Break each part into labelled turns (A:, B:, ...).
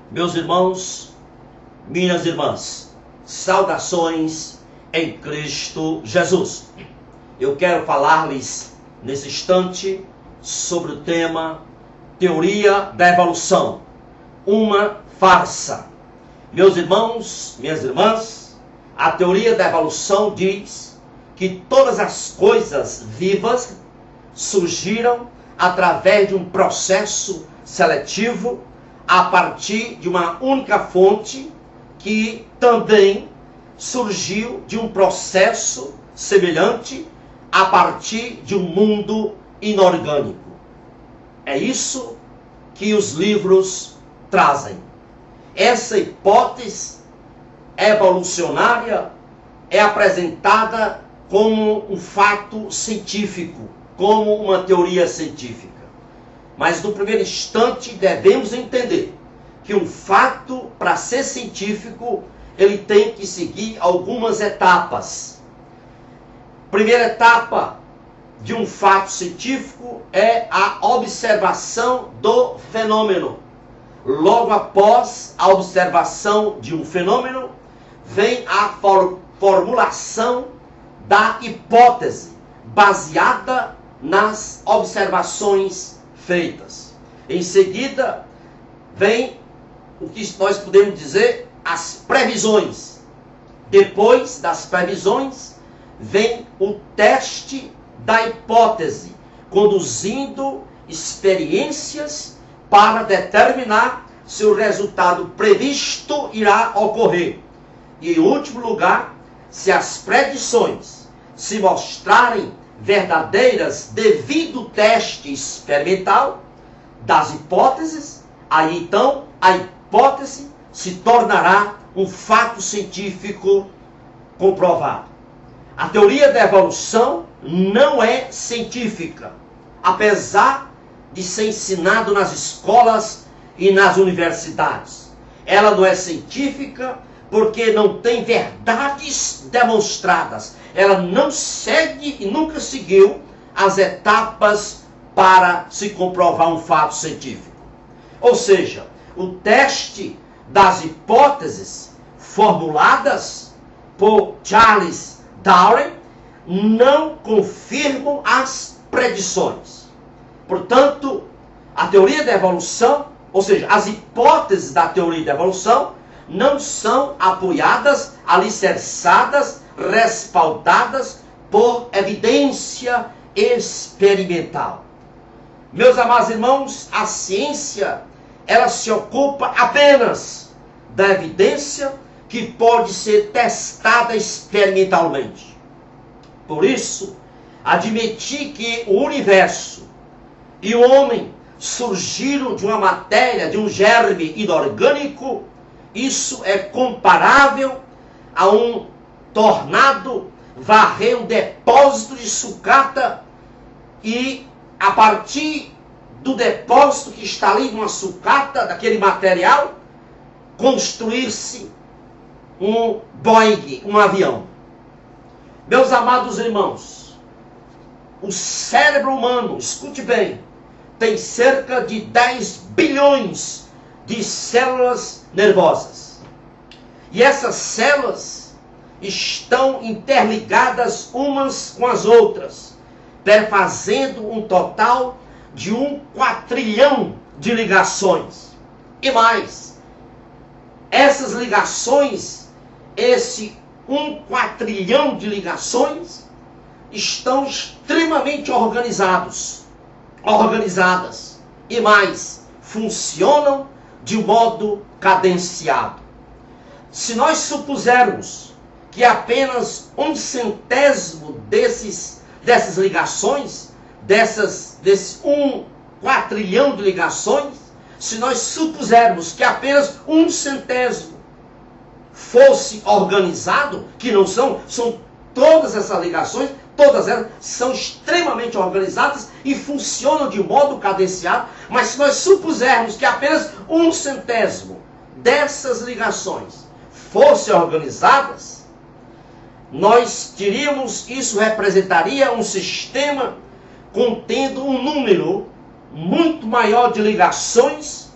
A: Meus irmãos, minhas irmãs, saudações em Cristo Jesus. Eu quero falar-lhes nesse instante sobre o tema Teoria da Evolução, uma farsa. Meus irmãos, minhas irmãs, a teoria da evolução diz que todas as coisas vivas surgiram através de um processo seletivo a partir de uma única fonte que também surgiu de um processo semelhante a partir de um mundo inorgânico. É isso que os livros trazem. Essa hipótese evolucionária é apresentada como um fato científico, como uma teoria científica. Mas no primeiro instante devemos entender que um fato, para ser científico, ele tem que seguir algumas etapas. Primeira etapa de um fato científico é a observação do fenômeno. Logo após a observação de um fenômeno, vem a formulação da hipótese, baseada nas observações feitas. Em seguida, vem o que nós podemos dizer as previsões. Depois das previsões, vem o teste da hipótese, conduzindo experiências para determinar se o resultado previsto irá ocorrer. E em último lugar, se as predições se mostrarem verdadeiras devido ao teste experimental das hipóteses, aí então a hipótese se tornará um fato científico comprovado. A teoria da evolução não é científica, apesar de ser ensinado nas escolas e nas universidades. Ela não é científica porque não tem verdades demonstradas. Ela não segue e nunca seguiu as etapas para se comprovar um fato científico. Ou seja, o teste das hipóteses formuladas por Charles Darwin não confirmam as predições. Portanto, a teoria da evolução, ou seja, as hipóteses da teoria da evolução, não são apoiadas, alicerçadas, respaldadas por evidência experimental. Meus amados irmãos, a ciência, ela se ocupa apenas da evidência que pode ser testada experimentalmente. Por isso, admitir que o universo e o homem surgiram de uma matéria, de um germe inorgânico, isso é comparável a um tornado varrer um depósito de sucata e, a partir do depósito que está ali numa sucata, daquele material, construir-se um Boeing, um avião. Meus amados irmãos, o cérebro humano, escute bem, tem cerca de 10 bilhões de células nervosas. E essas células estão interligadas umas com as outras, perfazendo um total de 1 quatrilhão de ligações. E mais, essas ligações, esse 1 quatrilhão de ligações, estão extremamente organizadas. E mais, funcionam de modo cadenciado. Se nós supusermos que apenas 1/100º dessas ligações, desse 1 quatrilhão de ligações, se nós supusermos que apenas 1/100º fosse organizado, que não são todas essas ligações, todas elas são extremamente organizadas e funcionam de modo cadenciado, mas se nós supusermos que apenas 1/100º dessas ligações fossem organizadas, nós diríamos, isso representaria um sistema contendo um número muito maior de ligações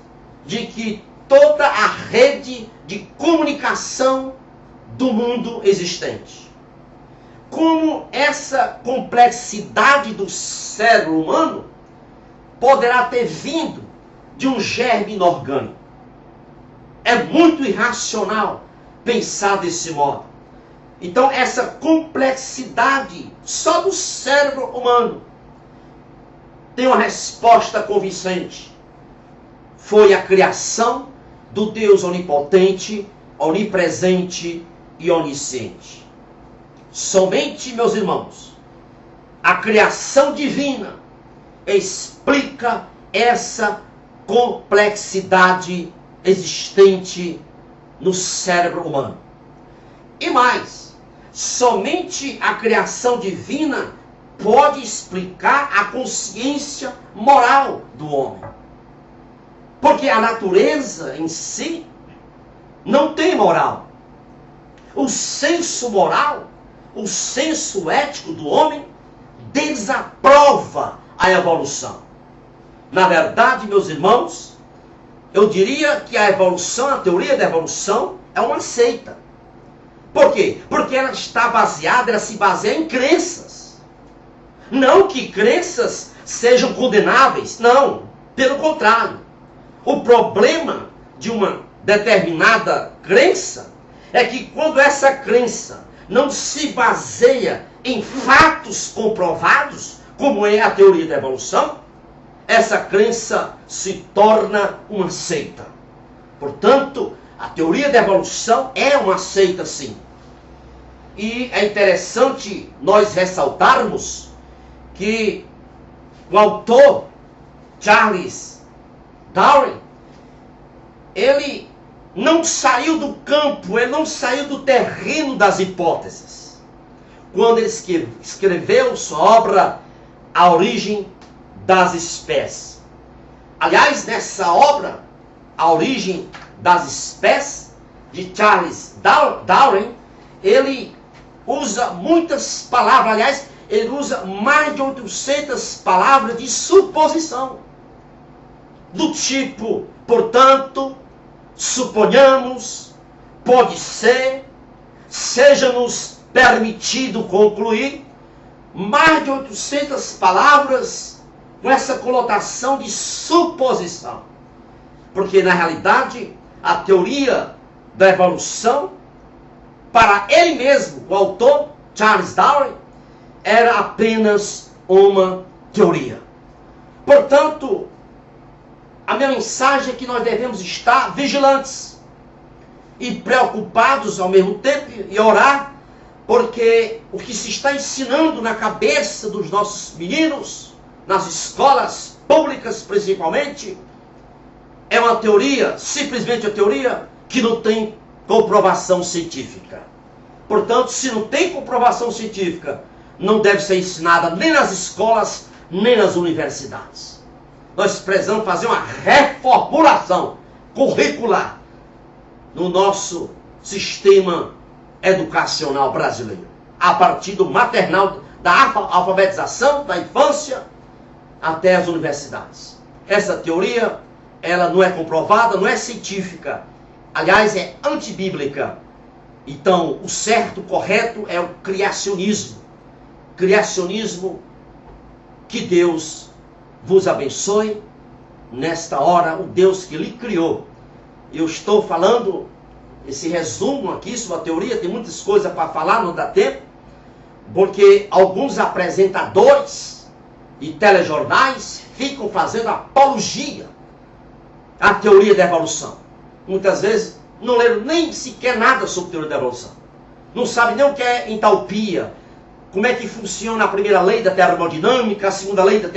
A: de que toda a rede de comunicação do mundo existente. Como essa complexidade do cérebro humano poderá ter vindo de um germe inorgânico? É muito irracional pensar desse modo. Então, essa complexidade só do cérebro humano tem uma resposta convincente. Foi a criação do Deus onipotente, onipresente e onisciente. Somente, meus irmãos, a criação divina explica essa complexidade existente no cérebro humano. E mais, somente a criação divina pode explicar a consciência moral do homem. Porque a natureza em si não tem moral. O senso moral, o senso ético do homem desaprova a evolução. Na verdade, meus irmãos, eu diria que a evolução, a teoria da evolução, é uma seita. Por quê? Porque ela se baseia em crenças. Não que crenças sejam condenáveis, não. Pelo contrário. O problema de uma determinada crença é que quando essa crença não se baseia em fatos comprovados, como é a teoria da evolução, essa crença se torna uma seita. Portanto, a teoria da evolução é uma seita, sim. E é interessante nós ressaltarmos que o autor Charles Darwin, ele não saiu do campo, ele não saiu do terreno das hipóteses. Quando ele escreveu sua obra A Origem das Espécies. Aliás, nessa obra, A Origem das Espécies, de Charles Darwin, ele usa muitas palavras, aliás, ele usa mais de 800 palavras de suposição. Do tipo, portanto, suponhamos, pode ser, seja-nos permitido concluir, mais de 800 palavras com essa conotação de suposição. Porque, na realidade, a teoria da evolução, para ele mesmo, o autor, Charles Darwin, era apenas uma teoria. Portanto, a minha mensagem é que nós devemos estar vigilantes e preocupados ao mesmo tempo e orar, porque o que se está ensinando na cabeça dos nossos meninos, nas escolas públicas principalmente, é uma teoria, simplesmente uma teoria que não tem comprovação científica. Portanto, se não tem comprovação científica, não deve ser ensinada nem nas escolas, nem nas universidades. Nós precisamos fazer uma reformulação curricular no nosso sistema educacional brasileiro, a partir do maternal, da alfabetização, da infância, até as universidades. Essa teoria, ela não é comprovada, não é científica, aliás, é antibíblica. Então, o certo, o correto é o criacionismo. Criacionismo. Que Deus vos abençoe nesta hora, o Deus que lhe criou. Eu estou falando esse resumo aqui sobre a teoria, tem muitas coisas para falar, não dá tempo, porque alguns apresentadores e telejornais ficam fazendo apologia à teoria da evolução. Muitas vezes não leram nem sequer nada sobre teoria da evolução. Não sabem nem o que é entalpia, como é que funciona a primeira lei da termodinâmica, a segunda lei da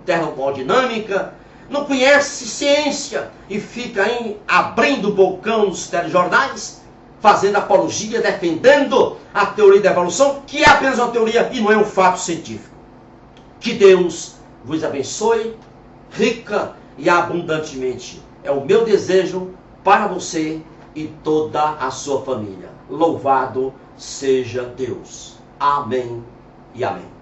A: termodinâmica. Não conhece ciência e fica aí abrindo o bocão nos telejornais, fazendo apologia, defendendo a teoria da evolução, que é apenas uma teoria e não é um fato científico. Que Deus vos abençoe, rica e abundantemente. É o meu desejo para você e toda a sua família. Louvado seja Deus. Amém e amém.